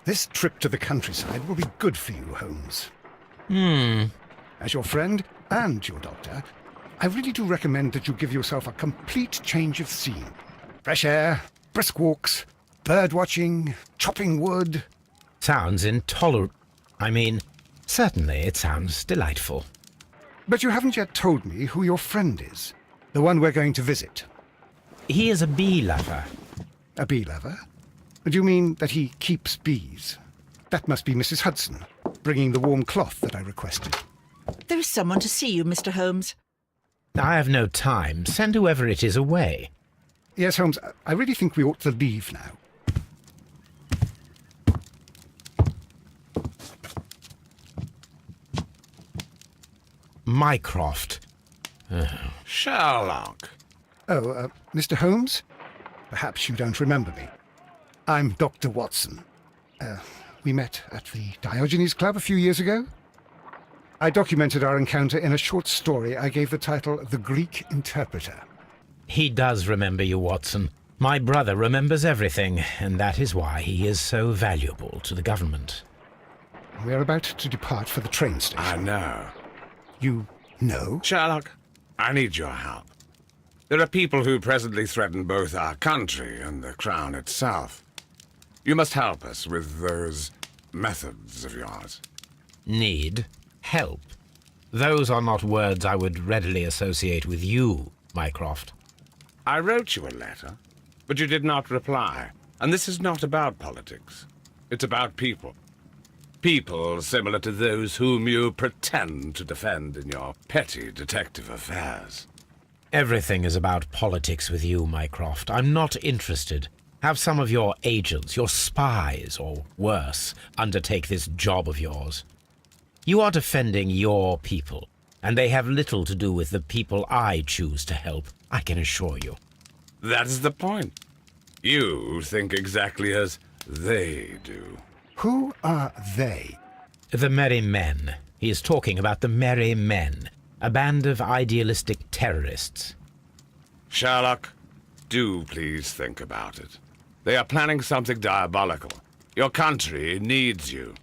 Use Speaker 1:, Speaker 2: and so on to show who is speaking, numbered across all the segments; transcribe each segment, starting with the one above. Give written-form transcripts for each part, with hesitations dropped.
Speaker 1: This trip to the countryside will be good for you, Holmes. As your friend and your doctor, I really do recommend that you give yourself a complete change of scene. Fresh air, brisk walks, bird watching, chopping wood.
Speaker 2: Sounds intolerable. I mean, certainly it sounds delightful.
Speaker 1: But you haven't yet told me who your friend is, the one we're going to visit.
Speaker 2: He is a bee lover.
Speaker 1: A bee lover? Do you mean that he keeps bees? That must be Mrs. Hudson, bringing the warm cloth that I requested.
Speaker 3: There is someone to see you, Mr. Holmes.
Speaker 2: I have no time. Send whoever it is away.
Speaker 1: Yes, Holmes, I really think we ought to leave now.
Speaker 2: Mycroft.
Speaker 4: Sherlock.
Speaker 1: Oh, Mr. Holmes? Perhaps you don't remember me. I'm Dr. Watson. We met at the Diogenes Club a few years ago. I documented our encounter in a short story I gave the title The Greek Interpreter.
Speaker 2: He does remember you, Watson. My brother remembers everything, and that is why he is so valuable to the government.
Speaker 1: We're about to depart for the train station.
Speaker 4: I know.
Speaker 1: You know?
Speaker 4: Sherlock, I need your help. There are people who presently threaten both our country and the Crown itself. You must help us with those methods of yours.
Speaker 2: Need? Help? Those are not words I would readily associate with you, Mycroft.
Speaker 4: I wrote you a letter, but you did not reply. And this is not about politics. It's about people. People similar to those whom you pretend to defend in your petty detective affairs.
Speaker 2: Everything is about politics with you, Mycroft. I'm not interested. Have some of your agents, your spies, or worse, undertake this job of yours. You are defending your people, and they have little to do with the people I choose to help, I can assure you.
Speaker 4: That's the point. You think exactly as they do.
Speaker 1: Who are they?
Speaker 2: The Merry Men. He is talking about the Merry Men, a band of idealistic terrorists.
Speaker 4: Sherlock, do please think about it. They are planning something diabolical. Your country needs you.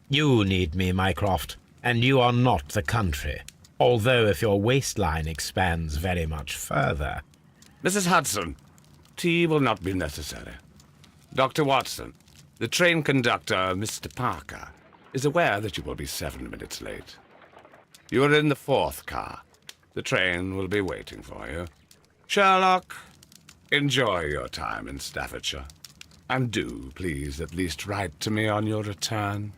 Speaker 2: You need me, Mycroft, and you are not the country. Although if your waistline expands very much further.
Speaker 4: Mrs. Hudson, tea will not be necessary. Dr. Watson, the train conductor, Mr. Parker, is aware that you will be 7 minutes late. You are in the 4th car. The train will be waiting for you. Sherlock, enjoy your time in Staffordshire. And do, please, at least write to me on your return.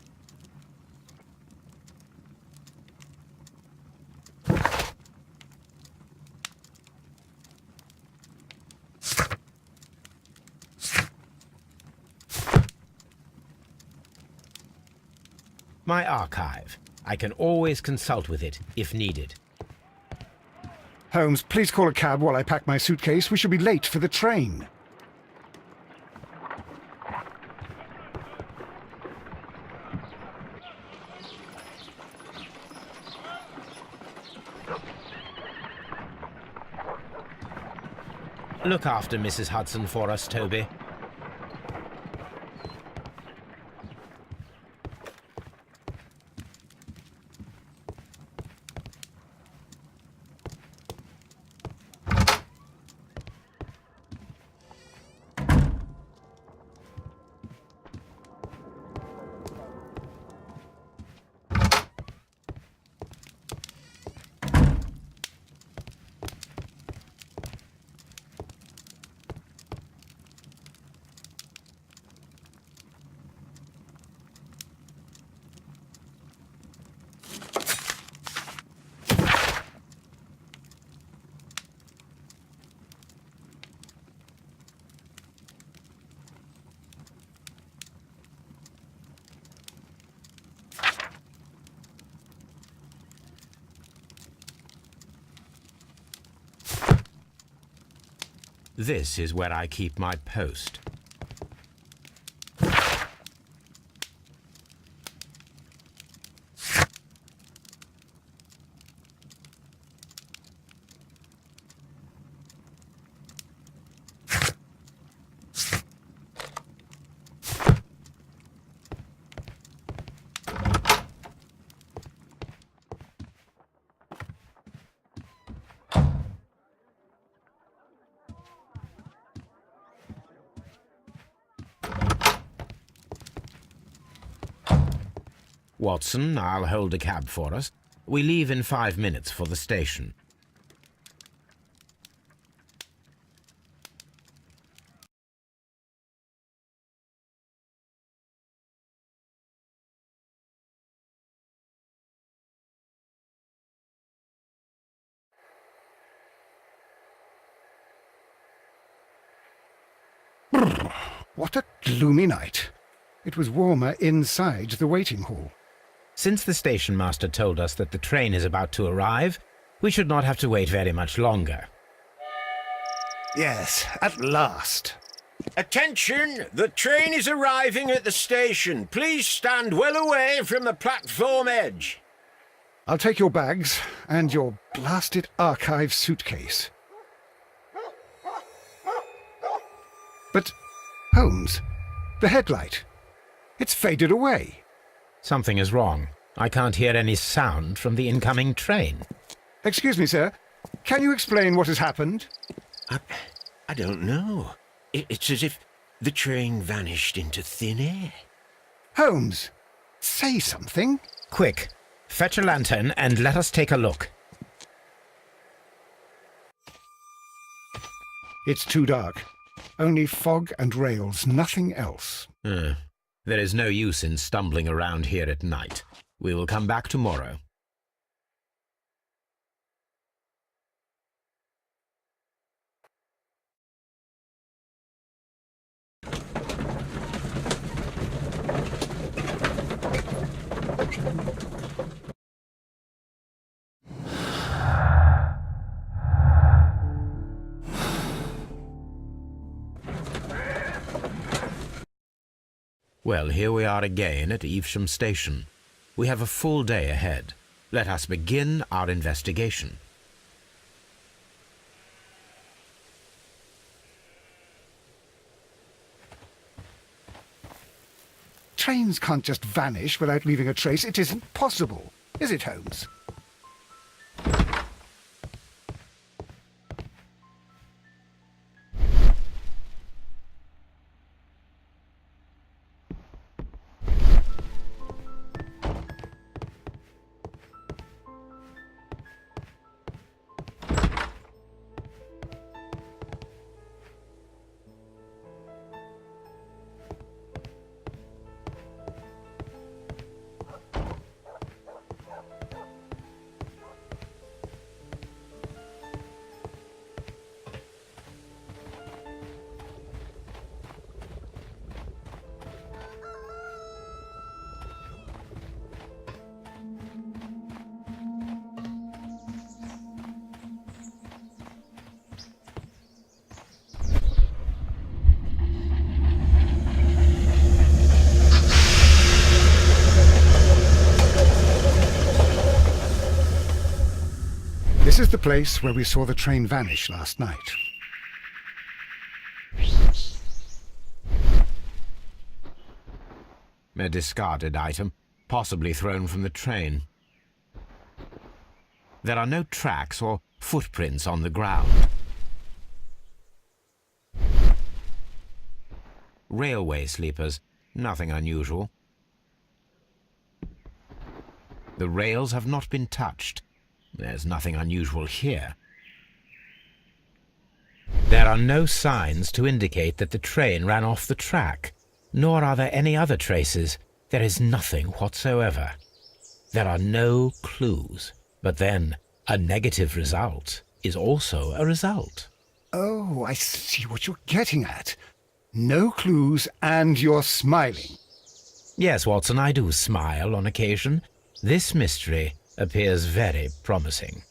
Speaker 2: My archive. I can always consult with it, if needed.
Speaker 1: Holmes, please call a cab while I pack my suitcase. We shall be late for the train.
Speaker 2: Look after Mrs. Hudson for us, Toby. This is where I keep my post. Watson, I'll hold a cab for us. We leave in 5 minutes for the station.
Speaker 1: What a gloomy night. It was warmer inside the waiting hall.
Speaker 2: Since the station master told us that the train is about to arrive, we should not have to wait very much longer.
Speaker 1: Yes, at last.
Speaker 5: Attention! The train is arriving at the station. Please stand well away from the platform edge.
Speaker 1: I'll take your bags and your blasted archive suitcase. But, Holmes, the headlight. It's faded away.
Speaker 2: Something is wrong. I can't hear any sound from the incoming train.
Speaker 1: Excuse me, sir. Can you explain what has happened?
Speaker 5: I don't know. It's as if the train vanished into thin air.
Speaker 1: Holmes, say something.
Speaker 2: Quick, fetch a lantern and let us take a look.
Speaker 1: It's too dark. Only fog and rails, nothing else.
Speaker 2: There is no use in stumbling around here at night. We will come back tomorrow. Well, here we are again at Evesham Station. We have a full day ahead. Let us begin our investigation.
Speaker 1: Trains can't just vanish without leaving a trace. It isn't possible, is it, Holmes? This is the place where we saw the train vanish last night.
Speaker 2: A discarded item, possibly thrown from the train. There are no tracks or footprints on the ground. Railway sleepers, nothing unusual. The rails have not been touched. There's nothing unusual here. There are no signs to indicate that the train ran off the track, nor are there any other traces. There is nothing whatsoever. There are no clues. But then, a negative result is also a result.
Speaker 1: Oh, I see what you're getting at. No clues, and you're smiling.
Speaker 2: Yes, Watson, I do smile on occasion. This mystery appears very promising.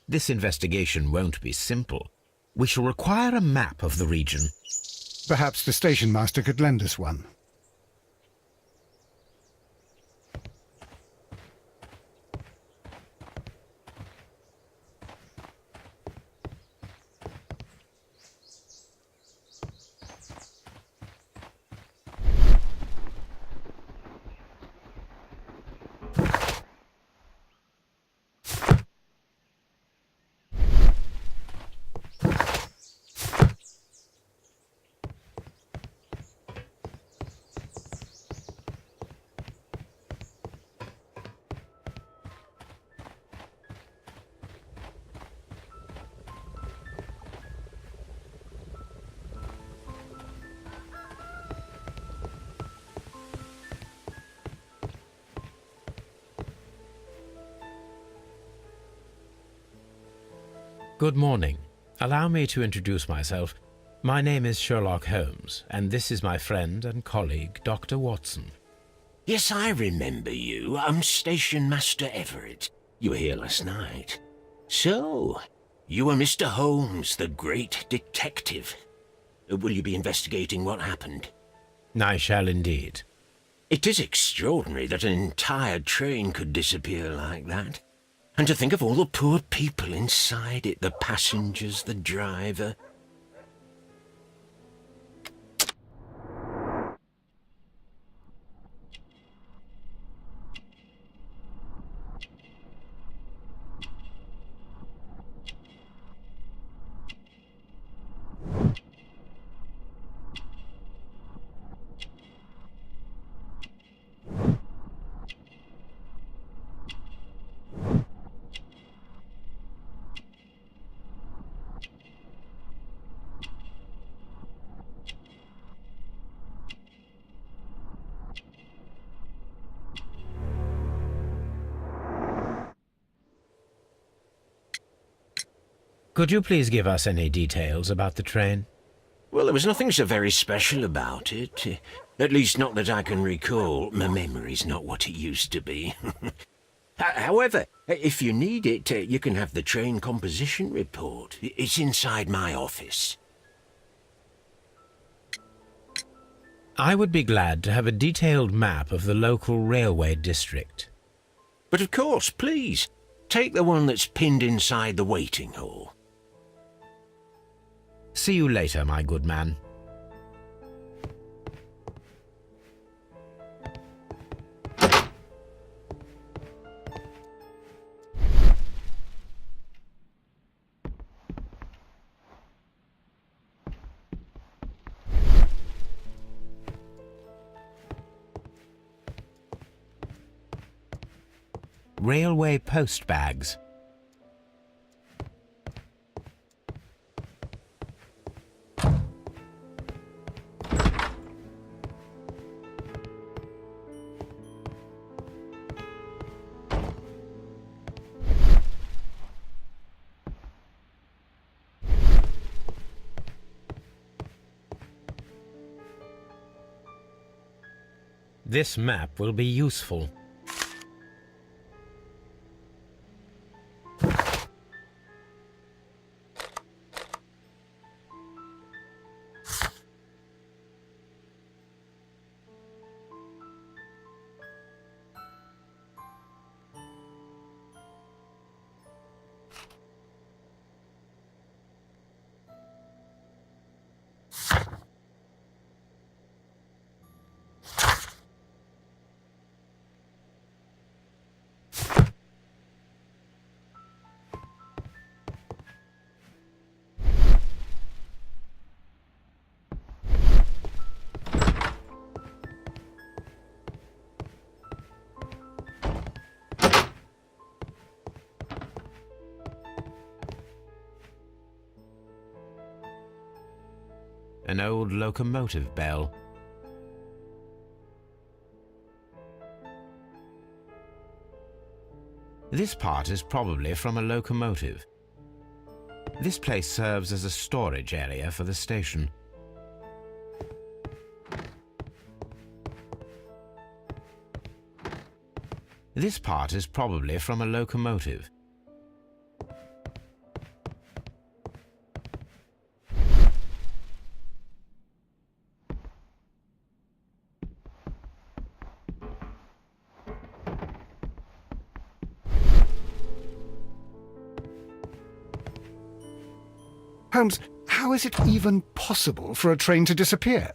Speaker 2: This investigation won't be simple. We shall require a map of the region.
Speaker 1: Perhaps the station master could lend us one.
Speaker 2: Good morning. Allow me to introduce myself. My name is Sherlock Holmes, and this is my friend and colleague, Dr. Watson.
Speaker 5: Yes, I remember you. I'm Station Master Everett. You were here last night. So, you are Mr. Holmes, the great detective. Will you be investigating what happened?
Speaker 2: I shall indeed.
Speaker 5: It is extraordinary that an entire train could disappear like that. And to think of all the poor people inside it, the passengers, the driver.
Speaker 2: Could you please give us any details about the train?
Speaker 5: Well, there was nothing so very special about it. At least not that I can recall. My memory's not what it used to be. However, if you need it, you can have the train composition report. It's inside my office.
Speaker 2: I would be glad to have a detailed map of the local railway district.
Speaker 5: But of course, please, take the one that's pinned inside the waiting hall.
Speaker 2: See you later, my good man. Railway post bags. This map will be useful. An old locomotive bell. This part is probably from a locomotive. This place serves as a storage area for the station. This part is probably from a locomotive.
Speaker 1: Holmes, how is it even possible for a train to disappear?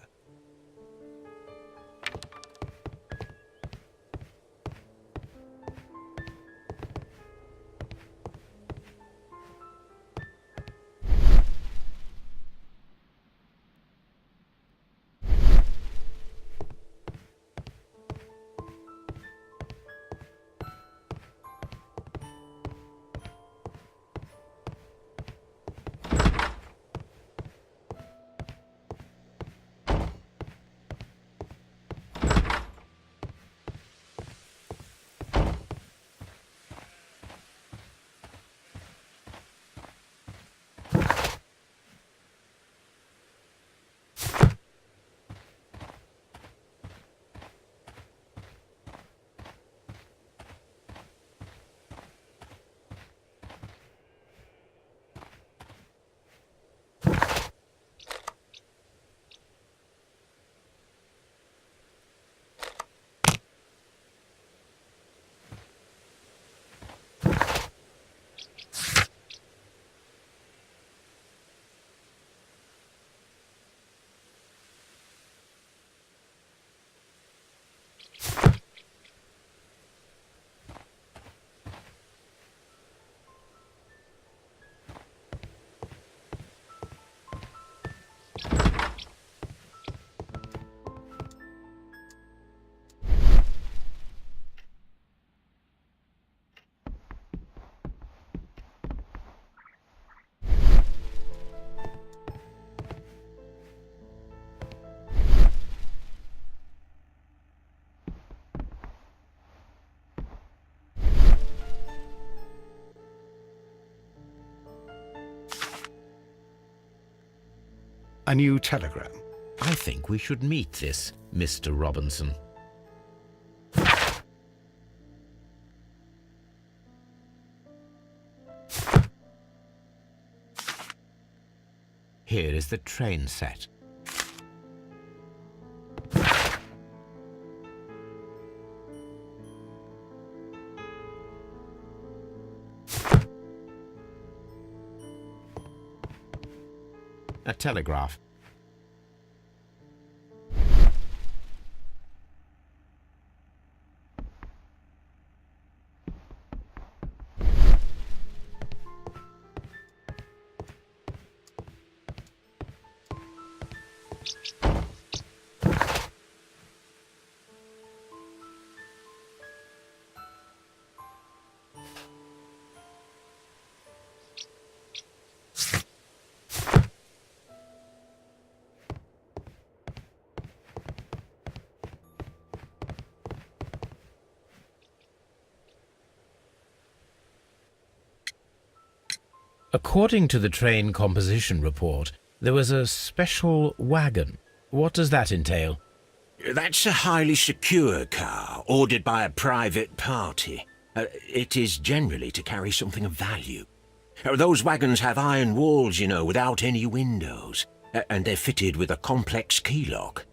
Speaker 1: a new telegram.
Speaker 2: I think we should meet this Mr. Robinson. Here is the train set. A telegraph. According to the train composition report, there was a special wagon. What does that entail?
Speaker 5: That's a highly secure car, ordered by a private party. It is generally to carry something of value. Those wagons have iron walls, you know, without any windows, and they're fitted with a complex key lock.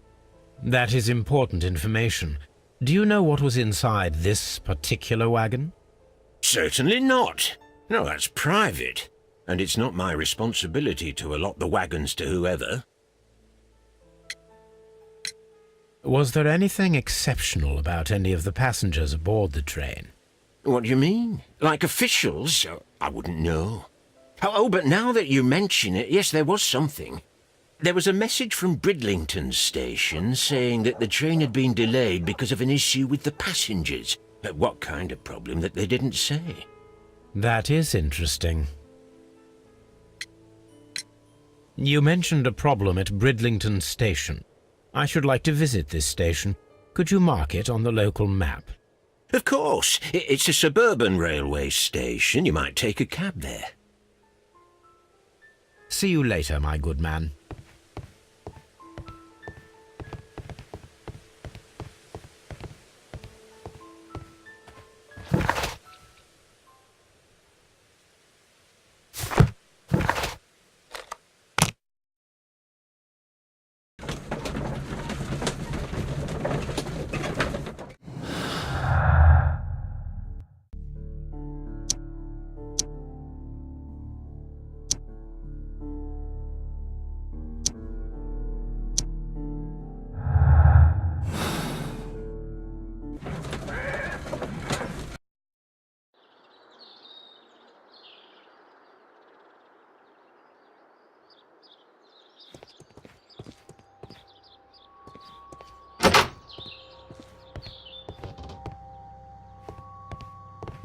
Speaker 2: That is important information. Do you know what was inside this particular wagon?
Speaker 5: Certainly not. No, that's private. And it's not my responsibility to allot the wagons to whoever.
Speaker 2: Was there anything exceptional about any of the passengers aboard the train?
Speaker 5: What do you mean? Like officials? I wouldn't know. Oh, but now that you mention it, yes, there was something. There was a message from Bridlington station saying that the train had been delayed because of an issue with the passengers. But what kind of problem that they didn't say?
Speaker 2: That is interesting. You mentioned a problem at Bridlington station. I should like to visit this station. Could you mark it on the local map?
Speaker 5: Of course. It's a suburban railway station. You might take a cab there.
Speaker 2: See you later, my good man.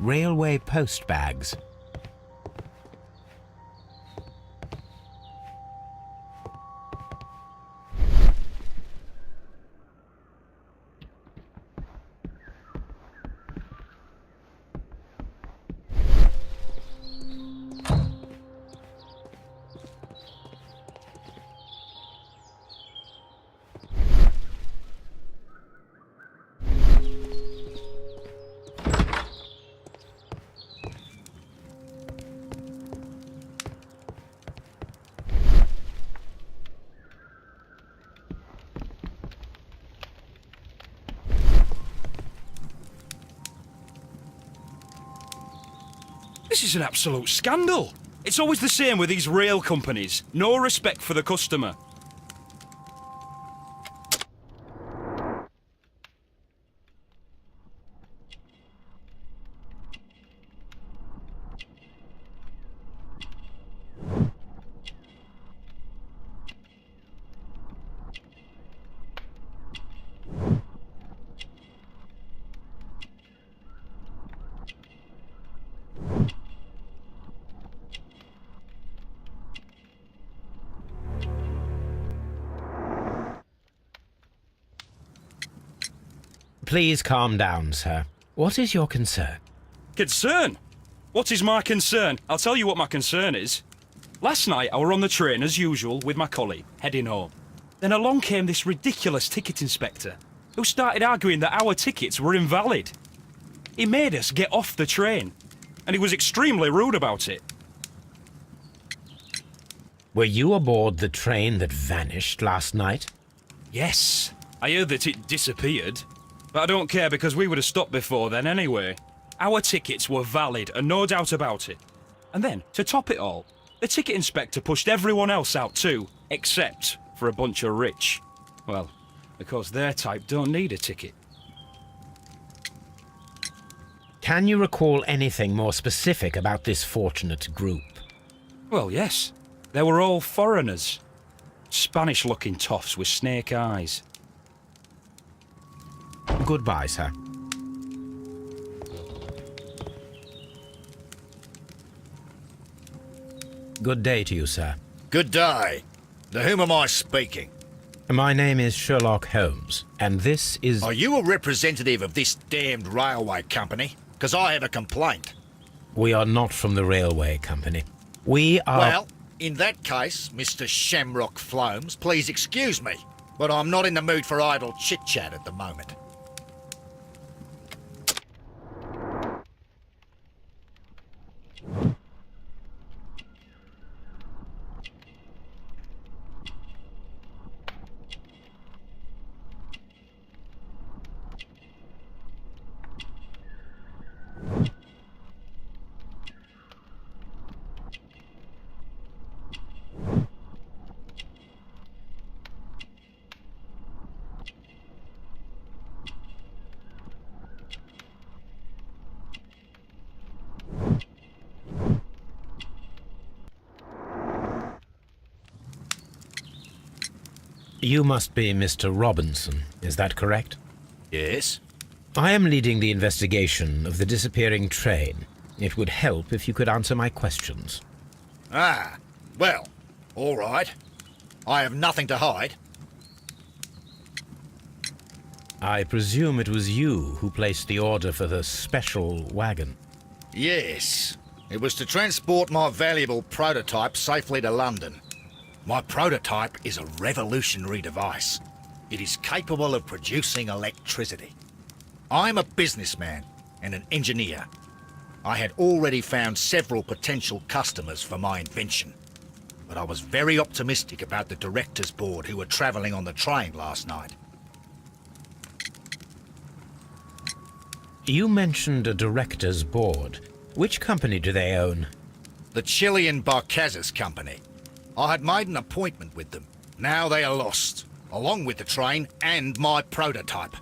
Speaker 2: Railway post bags.
Speaker 6: This is an absolute scandal. It's always the same with these rail companies. No respect for the customer.
Speaker 2: Please calm down, sir. What is your concern?
Speaker 6: Concern? What is my concern? I'll tell you what my concern is. Last night I were on the train as usual with my colleague, heading home. Then along came this ridiculous ticket inspector, who started arguing that our tickets were invalid. He made us get off the train, and he was extremely rude about it.
Speaker 2: Were you aboard the train that vanished last night?
Speaker 6: Yes, I heard that it disappeared. But I don't care because we would have stopped before then anyway. Our tickets were valid and no doubt about it. And then, to top it all, the ticket inspector pushed everyone else out too, except for a bunch of rich. Well, because their type don't need a ticket.
Speaker 2: Can you recall anything more specific about this fortunate group?
Speaker 6: Well, yes. They were all foreigners. Spanish-looking toffs with snake eyes.
Speaker 2: Goodbye, sir. Good day to you, sir.
Speaker 7: Good day. To whom am I speaking?
Speaker 2: My name is Sherlock Holmes, and this is...
Speaker 7: Are you a representative of this damned railway company? Because I have a complaint.
Speaker 2: We are not from the railway company. We are...
Speaker 7: Well, in that case, Mr. Shamrock Flomes, please excuse me, but I'm not in the mood for idle chit-chat at the moment.
Speaker 2: You must be Mr. Robinson, is that correct?
Speaker 7: Yes?
Speaker 2: I am leading the investigation of the disappearing train. It would help if you could answer my questions.
Speaker 7: Ah, well, all right. I have nothing to hide.
Speaker 2: I presume it was you who placed the order for the special wagon.
Speaker 7: Yes. It was to transport my valuable prototype safely to London. My prototype is a revolutionary device. It is capable of producing electricity. I'm a businessman and an engineer. I had already found several potential customers for my invention, but I was very optimistic about the directors' board who were travelling on the train last night.
Speaker 2: You mentioned a director's board. Which company do they own?
Speaker 7: The Chilean Barcazas Company. I had made an appointment with them. Now they are lost, along with the train and my prototype.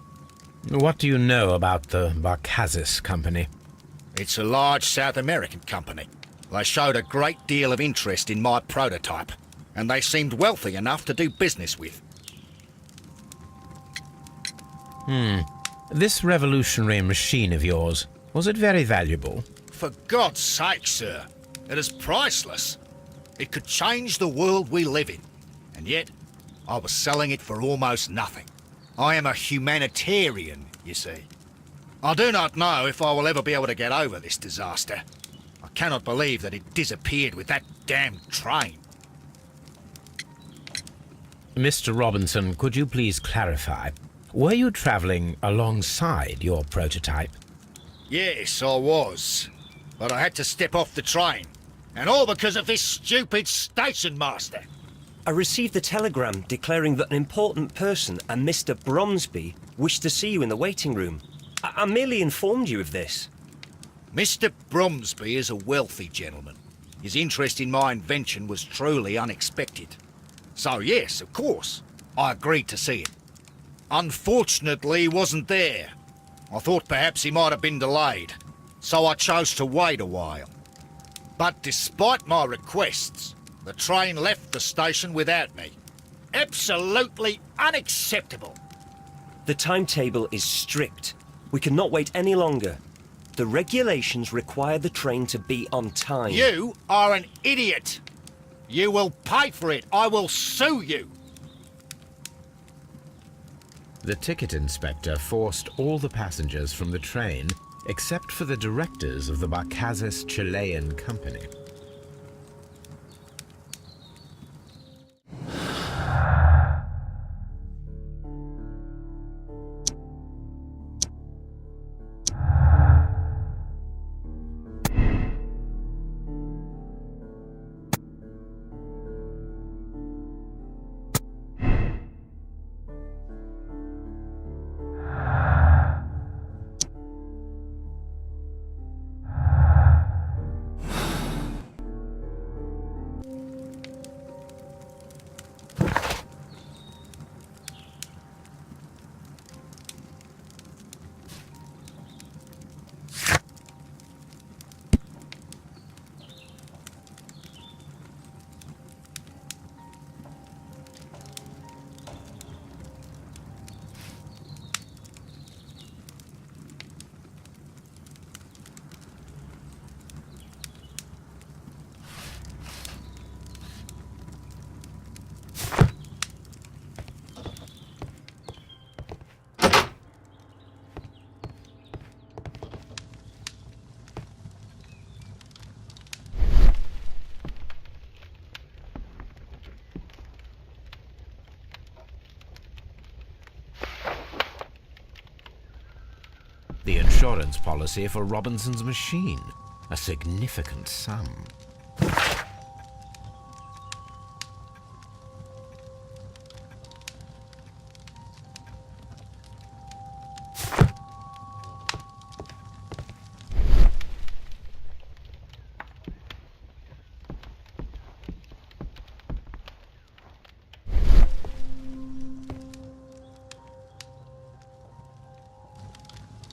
Speaker 2: What do you know about the Barcazas Company?
Speaker 7: It's a large South American company. They showed a great deal of interest in my prototype, and they seemed wealthy enough to do business with.
Speaker 2: This revolutionary machine of yours, was it very valuable?
Speaker 7: For God's sake, sir, it is priceless. It could change the world we live in, and yet I was selling it for almost nothing. I am a humanitarian, you see. I do not know if I will ever be able to get over this disaster. I cannot believe that it disappeared with that damned train.
Speaker 2: Mr. Robinson, could you please clarify? Were you travelling alongside your prototype?
Speaker 7: Yes, I was. But I had to step off the train. And all because of this stupid station master.
Speaker 8: I received a telegram declaring that an important person, a Mr. Bromsby, wished to see you in the waiting room. I merely informed you of this.
Speaker 7: Mr. Bromsby is a wealthy gentleman. His interest in my invention was truly unexpected. So yes, of course, I agreed to see him. Unfortunately, he wasn't there. I thought perhaps he might have been delayed, so I chose to wait a while. But despite my requests, the train left the station without me. Absolutely unacceptable.
Speaker 8: The timetable is strict. We cannot wait any longer. The regulations require the train to be on time.
Speaker 7: You are an idiot. You will pay for it. I will sue you.
Speaker 2: The ticket inspector forced all the passengers from the train except for the directors of the Barcazas Chilean Company. The insurance policy for Robinson's machine. A significant sum.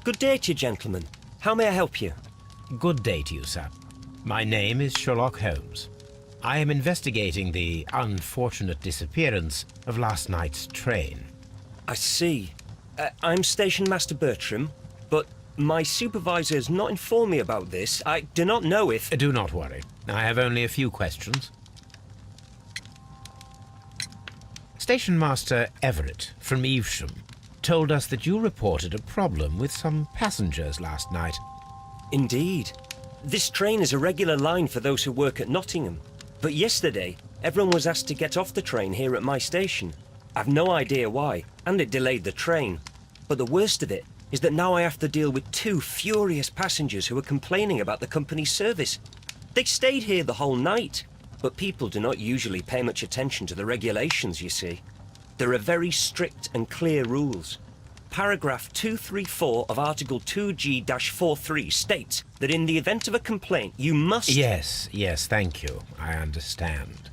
Speaker 8: Good day to you, gentlemen. How may I help you?
Speaker 2: Good day to you, sir. My name is Sherlock Holmes. I am investigating the unfortunate disappearance of last night's train.
Speaker 8: I see. I'm Station Master Bertram, but my supervisor has not informed me about this. I do not know if...
Speaker 2: Do not worry. I have only a few questions. Station Master Everett from Evesham told us that you reported a problem with some passengers last night.
Speaker 8: Indeed. This train is a regular line for those who work at Nottingham. But yesterday, everyone was asked to get off the train here at my station. I've no idea why, and it delayed the train. But the worst of it is that now I have to deal with 2 furious passengers who are complaining about the company's service. They stayed here the whole night, but people do not usually pay much attention to the regulations, you see. There are very strict and clear rules. Paragraph 234 of Article 2G-43 states that in the event of a complaint, you must...
Speaker 2: Yes, thank you. I understand.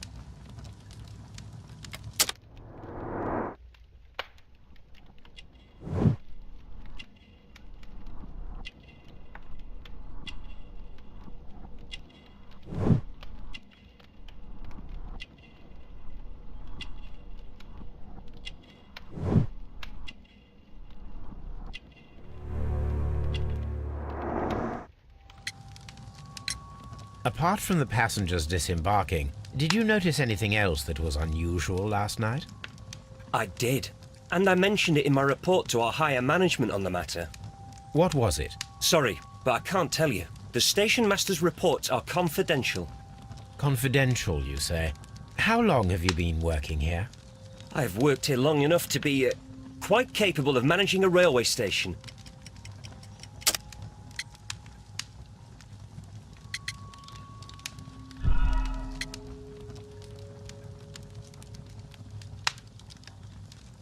Speaker 2: Apart from the passengers disembarking, did you notice anything else that was unusual last night?
Speaker 8: I did, and I mentioned it in my report to our higher management on the matter.
Speaker 2: What was it?
Speaker 8: Sorry, but I can't tell you. The station master's reports are confidential.
Speaker 2: Confidential, you say? How long have you been working here?
Speaker 8: I've worked here long enough to be quite capable of managing a railway station.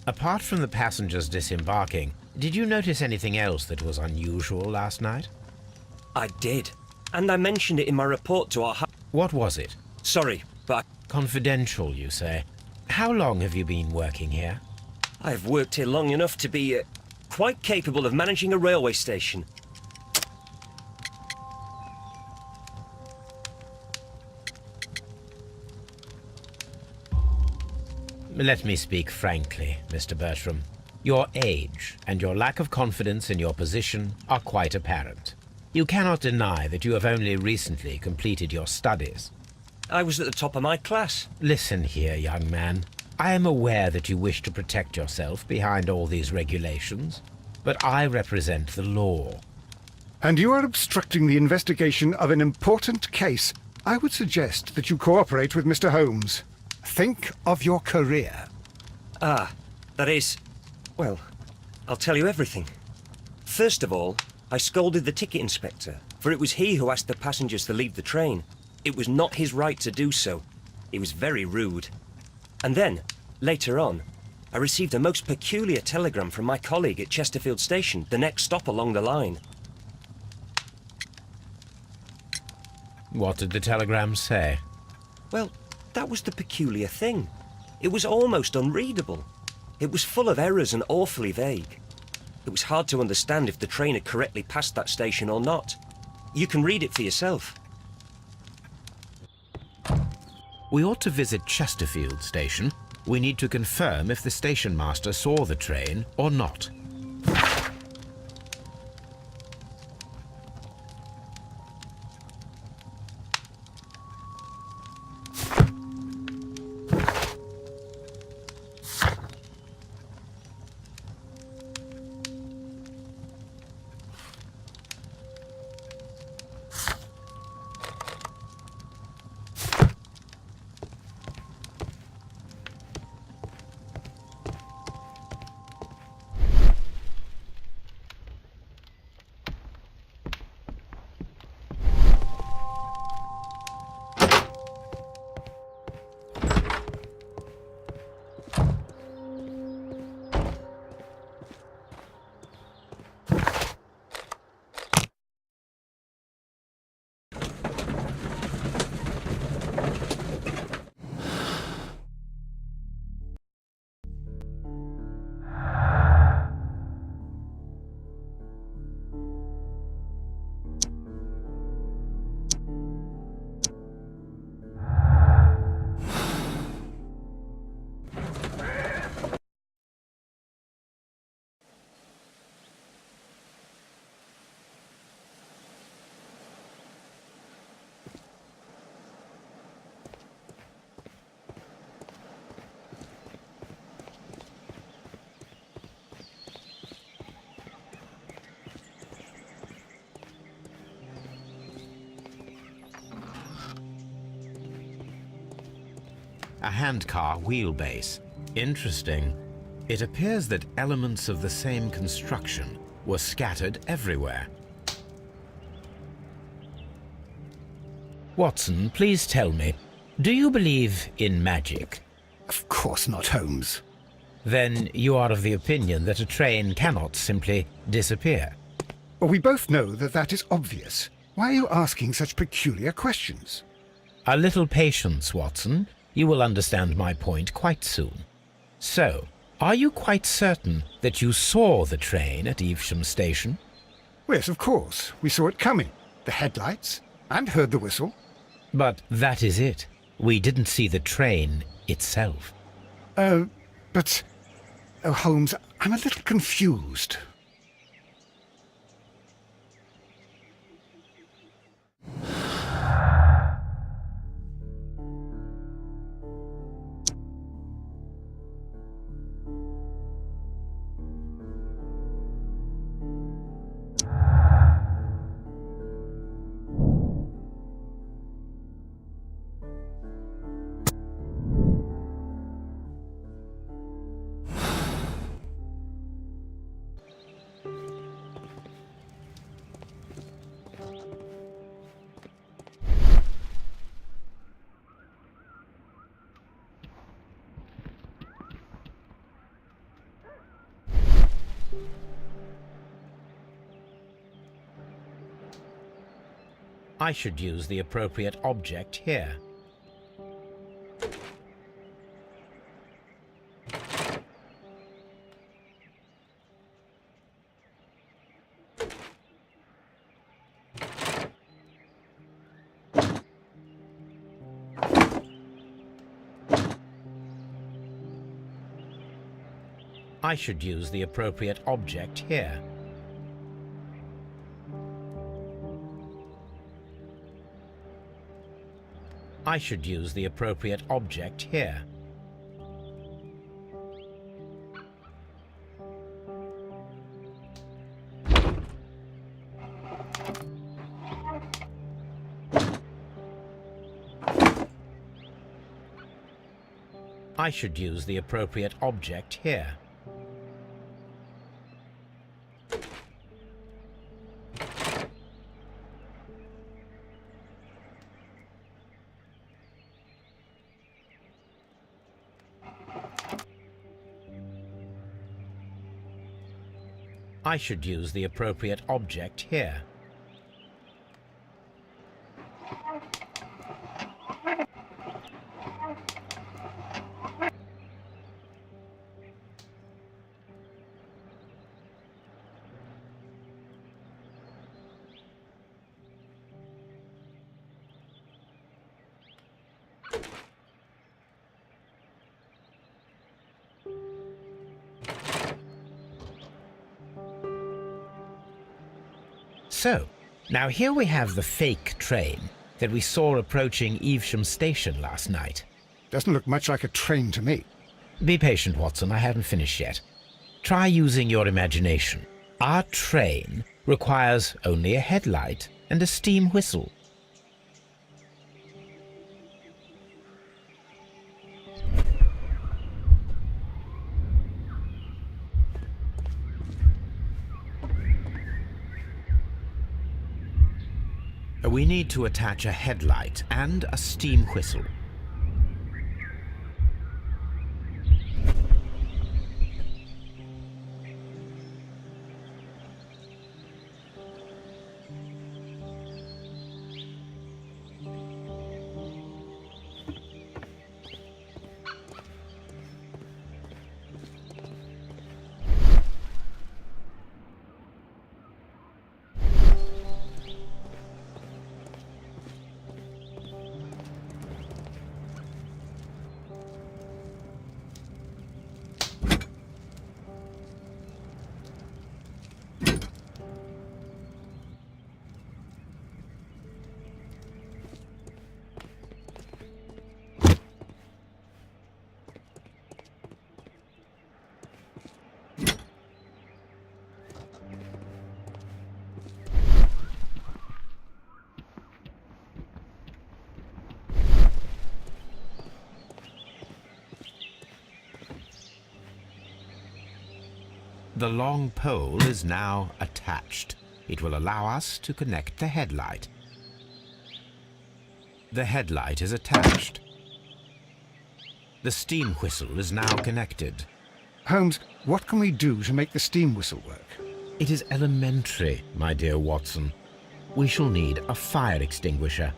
Speaker 2: Apart from the passengers disembarking, did you notice anything else that was unusual last night?
Speaker 8: I did, and I mentioned it in my report to our
Speaker 2: What was it?
Speaker 8: Sorry, but
Speaker 2: Confidential, you say? How long have you been working here?
Speaker 8: I've worked here long enough to be quite capable of managing a railway station.
Speaker 2: Let me speak frankly, Mr. Bertram. Your age and your lack of confidence in your position are quite apparent. You cannot deny that you have only recently completed your studies.
Speaker 8: I was at the top of my class.
Speaker 2: Listen here, young man. I am aware that you wish to protect yourself behind all these regulations, but I represent the law.
Speaker 1: And you are obstructing the investigation of an important case. I would suggest that you cooperate with Mr. Holmes. Think of your career.
Speaker 8: Ah, that is... Well, I'll tell you everything. First of all, I scolded the ticket inspector, for it was he who asked the passengers to leave the train. It was not his right to do so. He was very rude. And then, later on, I received a most peculiar telegram from my colleague at Chesterfield Station, the next stop along the line.
Speaker 2: What did the telegram say?
Speaker 8: Well, that was the peculiar thing. It was almost unreadable. It was full of errors and awfully vague. It was hard to understand if the train had correctly passed that station or not. You can read it for yourself.
Speaker 2: We ought to visit Chesterfield Station. We need to confirm if the station master saw the train or not. A handcar wheelbase. Interesting. It appears that elements of the same construction were scattered everywhere. Watson, please tell me, do you believe in magic?
Speaker 1: Of course not, Holmes.
Speaker 2: Then you are of the opinion that a train cannot simply disappear.
Speaker 1: Well, we both know that that is obvious. Why are you asking such peculiar questions?
Speaker 2: A little patience, Watson. You will understand my point quite soon. So, are you quite certain that you saw the train at Evesham Station?
Speaker 1: Yes, of course. We saw it coming. The headlights. And heard the whistle.
Speaker 2: But that is it. We didn't see the train itself.
Speaker 1: But... Oh, Holmes, I'm a little confused.
Speaker 2: I should use the appropriate object here. I should use the appropriate object here. I should use the appropriate object here. I should use the appropriate object here. I should use the appropriate object here. So, now here we have the fake train that we saw approaching Evesham Station last night.
Speaker 1: Doesn't look much like a train to me.
Speaker 2: Be patient, Watson, I haven't finished yet. Try using your imagination. Our train requires only a headlight and a steam whistle. We need to attach a headlight and a steam whistle. The long pole is now attached. It will allow us to connect the headlight. The headlight is attached. The steam whistle is now connected.
Speaker 1: Holmes, what can we do to make the steam whistle work?
Speaker 2: It is elementary, my dear Watson. We shall need a fire extinguisher.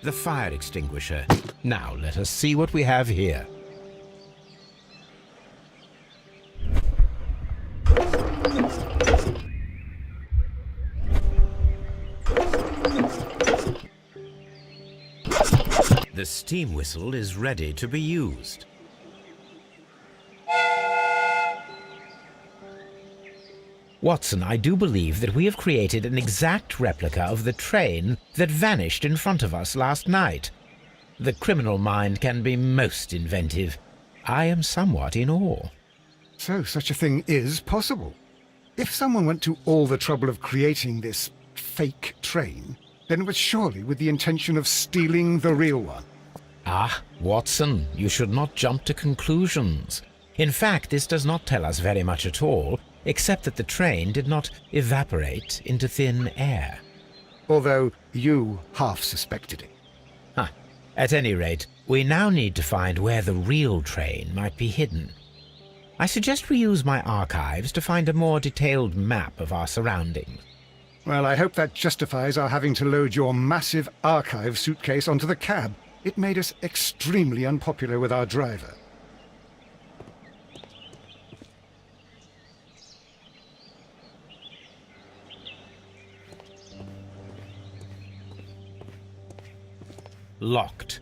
Speaker 2: The fire extinguisher. Now let us see what we have here. The steam whistle is ready to be used. Watson, I do believe that we have created an exact replica of the train that vanished in front of us last night. The criminal mind can be most inventive. I am somewhat in awe.
Speaker 1: So such a thing is possible. If someone went to all the trouble of creating this fake train, then it was surely with the intention of stealing the real one.
Speaker 2: Ah, Watson, you should not jump to conclusions. In fact, this does not tell us very much at all, except that the train did not evaporate into thin air.
Speaker 1: Although you half suspected it.
Speaker 2: Huh. At any rate, we now need to find where the real train might be hidden. I suggest we use my archives to find a more detailed map of our surroundings.
Speaker 1: Well, I hope that justifies our having to load your massive archive suitcase onto the cab. It made us extremely unpopular with our driver.
Speaker 2: Locked.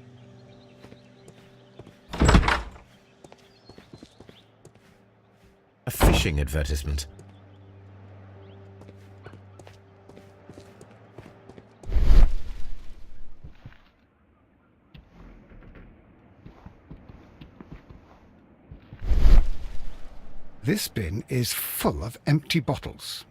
Speaker 2: A fishing advertisement.
Speaker 1: This bin is full of empty bottles.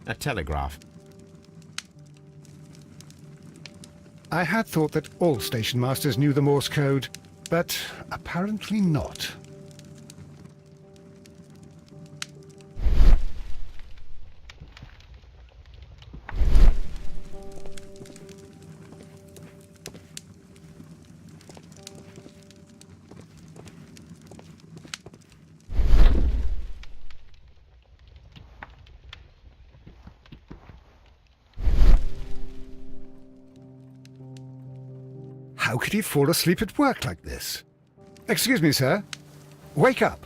Speaker 2: A telegraph.
Speaker 1: I had thought that all station masters knew the Morse code, but apparently not. How could he fall asleep at work like this? Excuse me, sir. Wake up.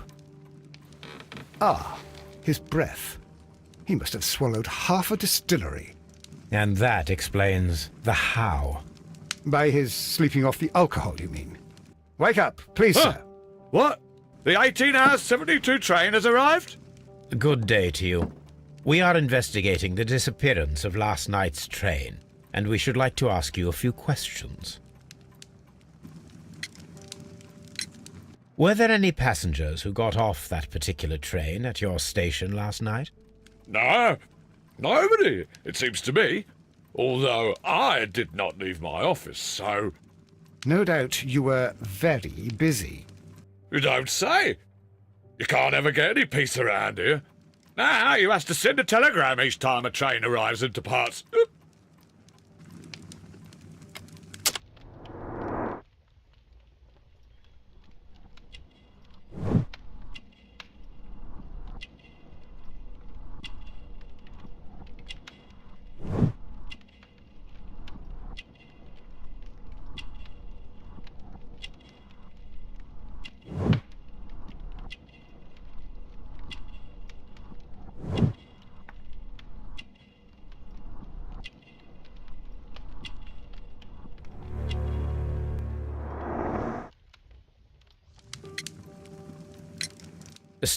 Speaker 1: Ah, his breath. He must have swallowed half a distillery.
Speaker 2: And that explains the how.
Speaker 1: By his sleeping off the alcohol, you mean? Wake up, please, sir.
Speaker 4: What? The 18 hours 72 train has arrived?
Speaker 2: Good day to you. We are investigating the disappearance of last night's train, and we should like to ask you a few questions. Were there any passengers who got off that particular train at your station last night?
Speaker 4: No, nobody, it seems to me. Although I did not leave my office, so...
Speaker 1: No doubt you were very busy.
Speaker 4: You don't say. You can't ever get any peace around here. Now you have to send a telegram each time a train arrives and departs.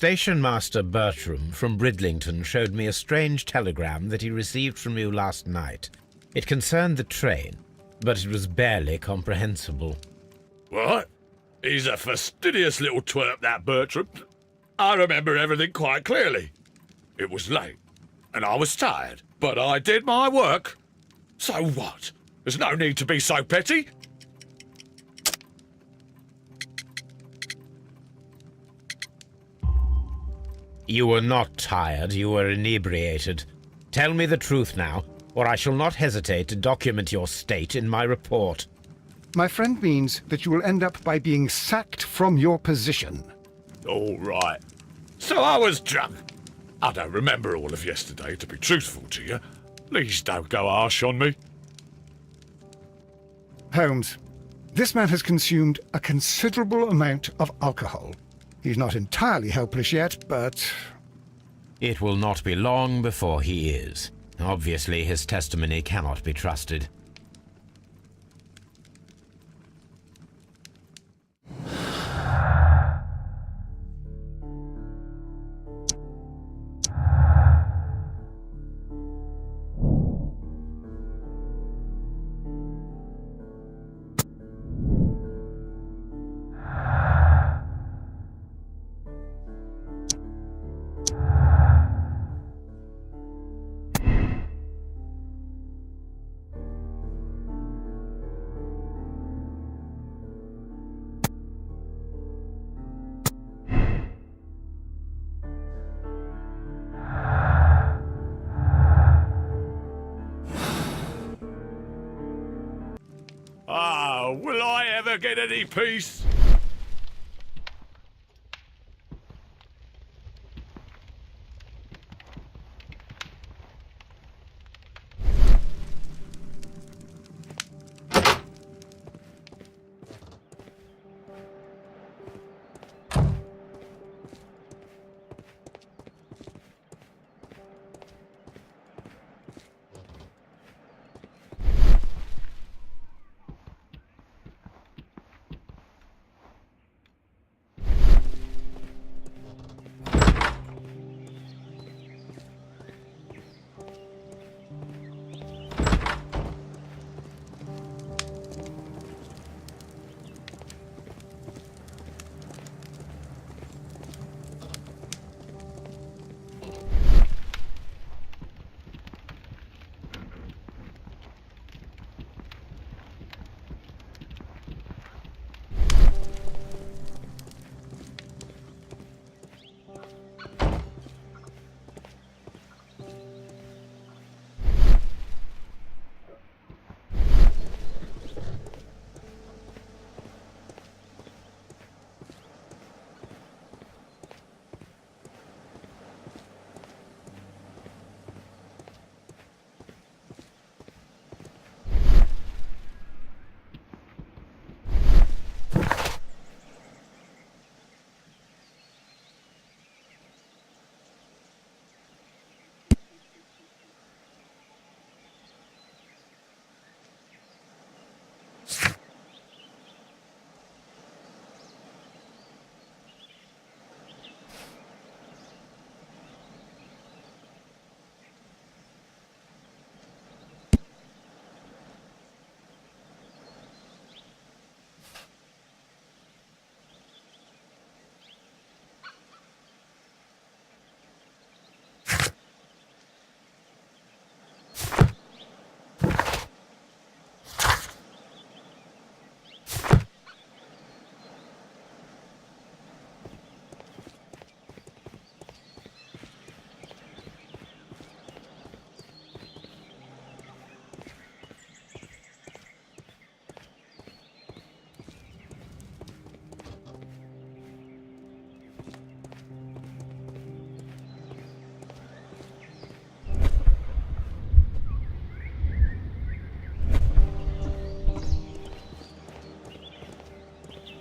Speaker 2: Station Master Bertram from Bridlington showed me a strange telegram that he received from you last night. It concerned the train, but it was barely comprehensible.
Speaker 4: What? He's a fastidious little twerp, that Bertram. I remember everything quite clearly. It was late, and I was tired, but I did my work. So what? There's no need to be so petty.
Speaker 2: You were not tired, you were inebriated. Tell me the truth now, or I shall not hesitate to document your state in my report.
Speaker 1: My friend means that you will end up by being sacked from your position.
Speaker 4: All right. So I was drunk. I don't remember all of yesterday, to be truthful to you. Please don't go harsh on me.
Speaker 1: Holmes, this man has consumed a considerable amount of alcohol. He's not entirely helpless yet, but...
Speaker 2: It will not be long before he is. Obviously, his testimony cannot be trusted.
Speaker 4: Ah, will I ever get any peace?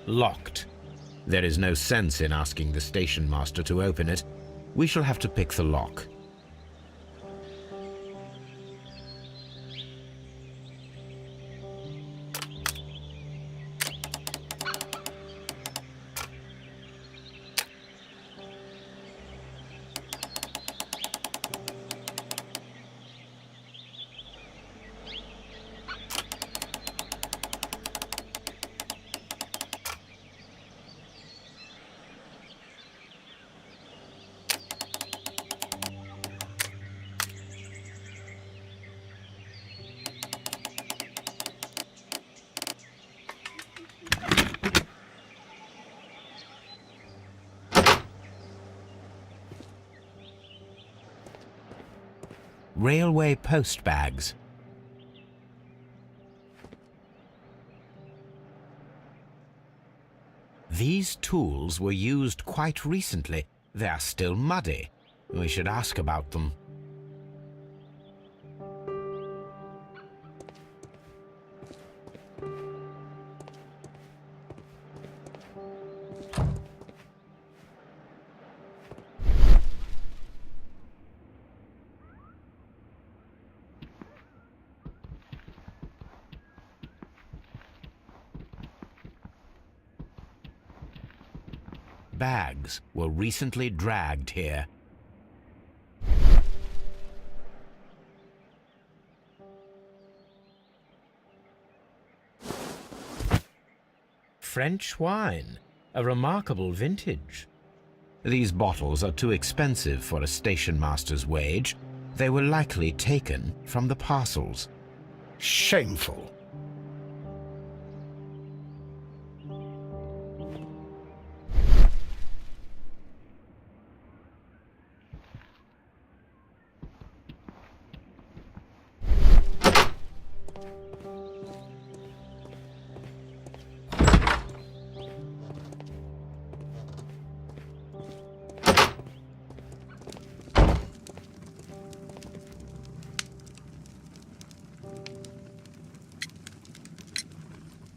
Speaker 2: Locked. There is no sense in asking the station master to open it. We shall have to pick the lock. railway post bags. These tools were used quite recently. They are still muddy. We should ask about them. Bags were recently dragged here. French wine, a remarkable vintage. These bottles are too expensive for a station master's wage. They were likely taken from the parcels.
Speaker 1: Shameful.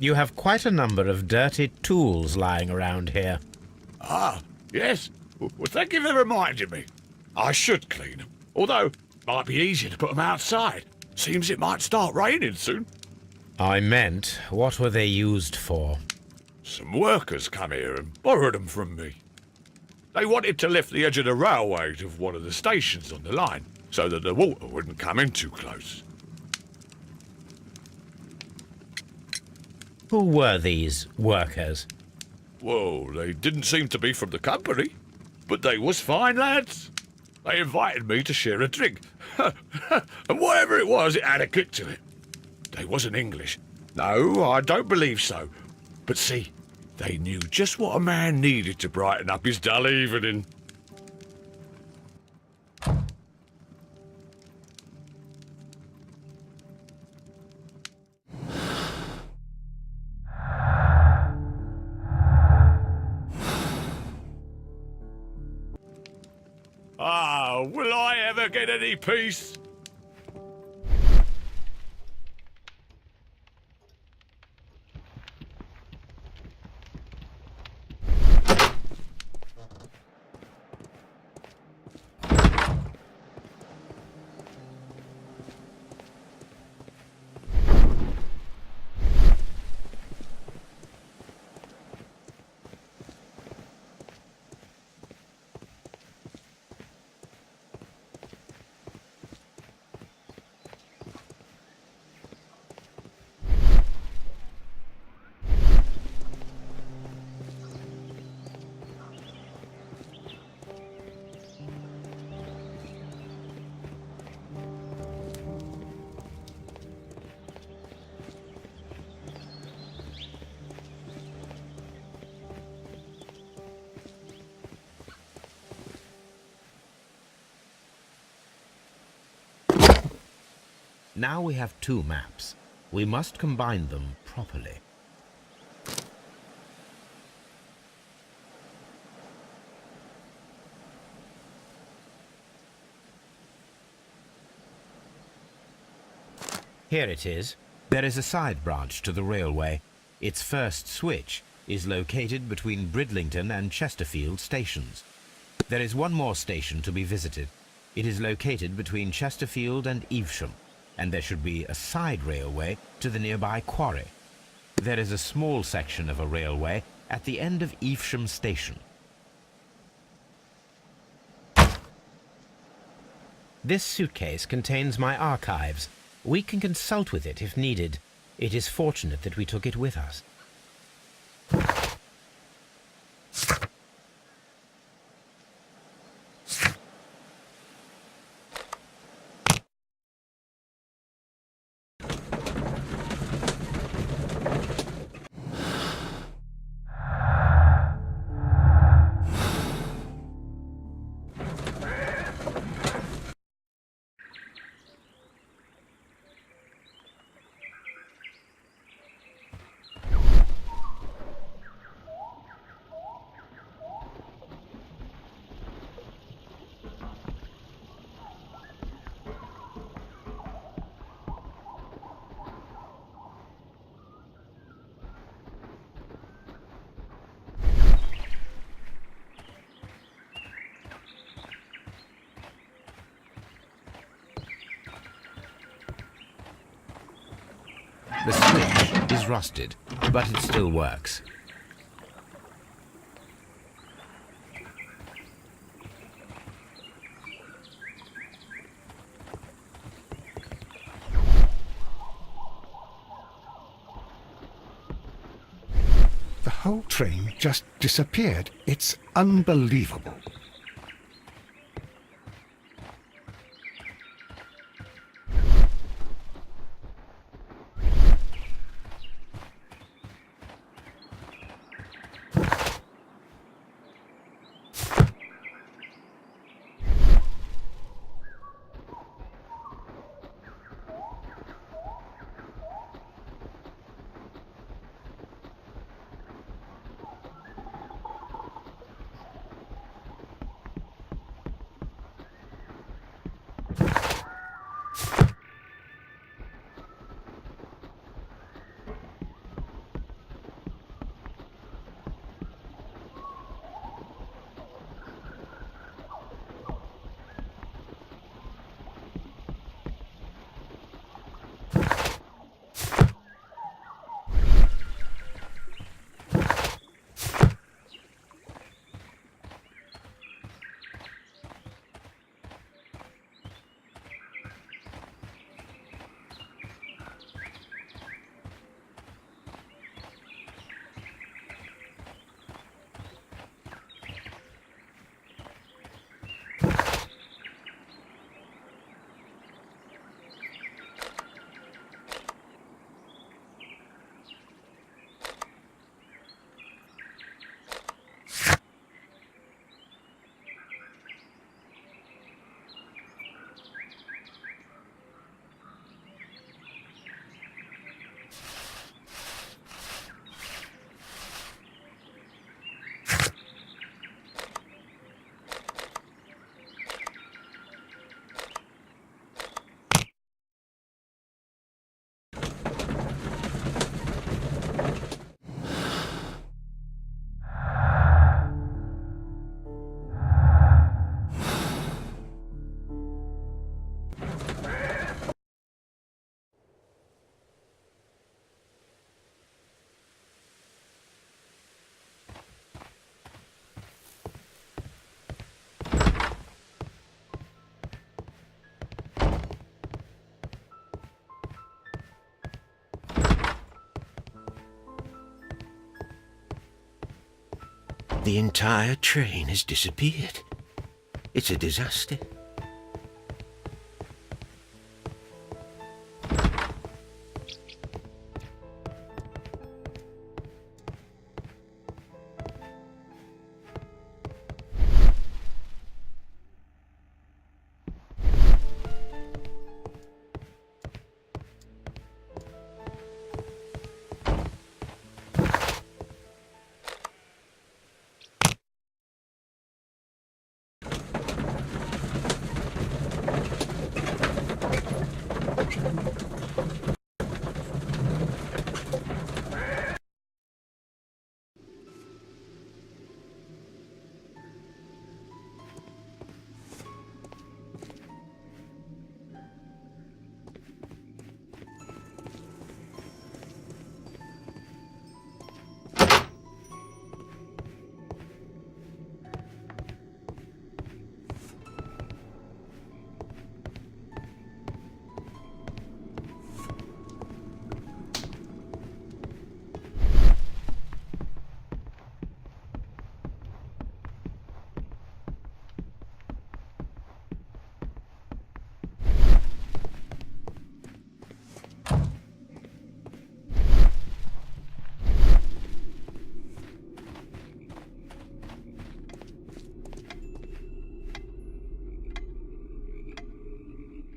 Speaker 2: You have quite a number of dirty tools lying around here.
Speaker 4: Ah, yes. Well, thank you for reminding me. I should clean them. Although, it might be easier to put them outside. Seems it might start raining soon.
Speaker 2: I meant, what were they used for?
Speaker 4: Some workers come here and borrowed them from me. They wanted to lift the edge of the railway to one of the stations on the line, so that the water wouldn't come in too close.
Speaker 2: Who were these workers?
Speaker 4: Well, they didn't seem to be from the company, but they was fine lads. They invited me to share a drink, and whatever it was, it had a kick to it. They wasn't English. No, I don't believe so. But see, they knew just what a man needed to brighten up his dull evening. Ah, will I ever get any peace?
Speaker 2: Now we have two maps. We must combine them properly. Here it is. There is a side branch to the railway. Its first switch is located between Bridlington and Chesterfield stations. There is one more station to be visited. It is located between Chesterfield and Evesham, and there should be a side railway to the nearby quarry. There is a small section of a railway at the end of Evesham station. This suitcase contains my archives. We can consult with it if needed. It is fortunate that we took it with us. The switch is rusted, but it still works.
Speaker 1: The whole train just disappeared. It's unbelievable.
Speaker 5: The entire train has disappeared. It's a disaster.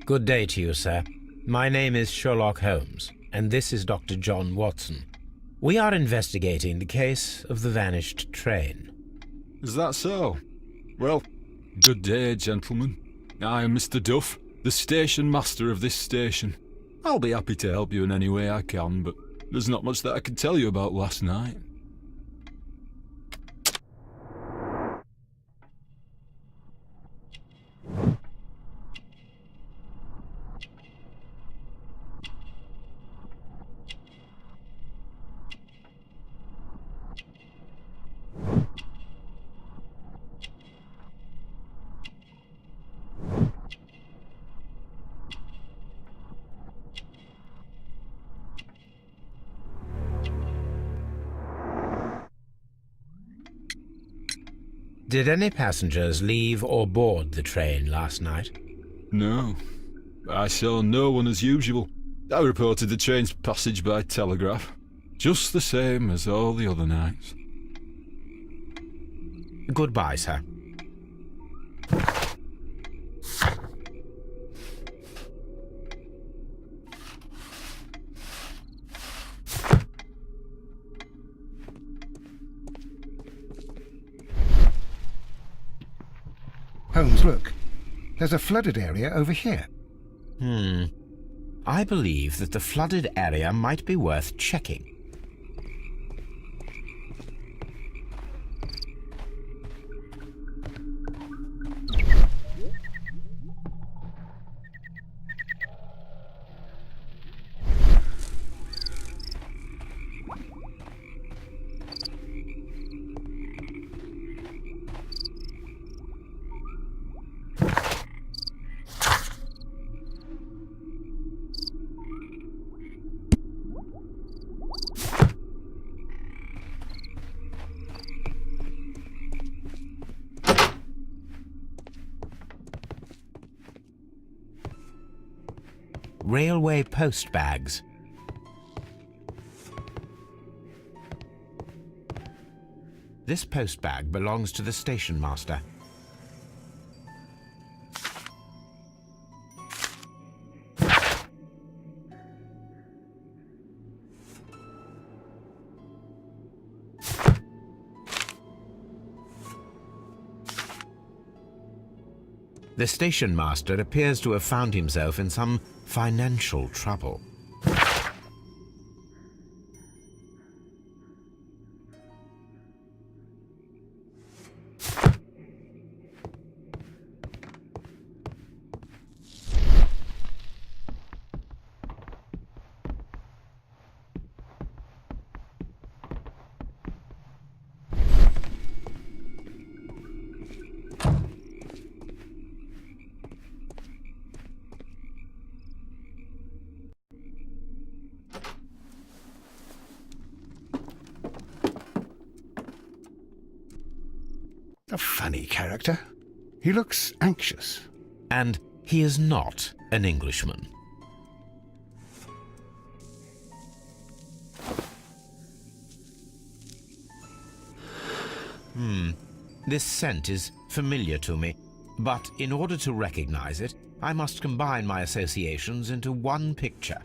Speaker 2: Good day to you, sir. My name is Sherlock Holmes, and this is Dr. John Watson. We are investigating the case of the vanished train.
Speaker 9: Is that so? Well, good day, gentlemen. I am Mr. Duff, the station master of this station. I'll be happy to help you in any way I can, but there's not much that I can tell you about last night.
Speaker 2: Did any passengers leave or board the train last night?
Speaker 9: No. I saw no one as usual. I reported the train's passage by telegraph. Just the same as all the other nights.
Speaker 2: Goodbye, sir.
Speaker 1: Holmes, look. There's a flooded area over here.
Speaker 2: I believe that the flooded area might be worth checking. Railway post bags. This post bag belongs to the station master. The station master appears to have found himself in some financial trouble.
Speaker 1: A funny character. He looks anxious.
Speaker 2: And he is not an Englishman. This scent is familiar to me, but in order to recognize it, I must combine my associations into one picture.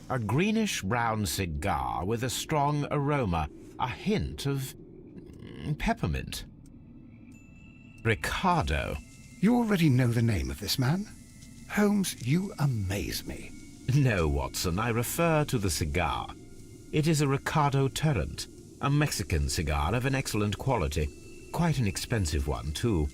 Speaker 2: A greenish-brown cigar with a strong aroma, a hint of peppermint. Ricardo.
Speaker 1: You already know the name of this man? Holmes, you amaze me.
Speaker 2: No, Watson, I refer to the cigar. It is a Ricardo Turrent, a Mexican cigar of an excellent quality. Quite an expensive one, too.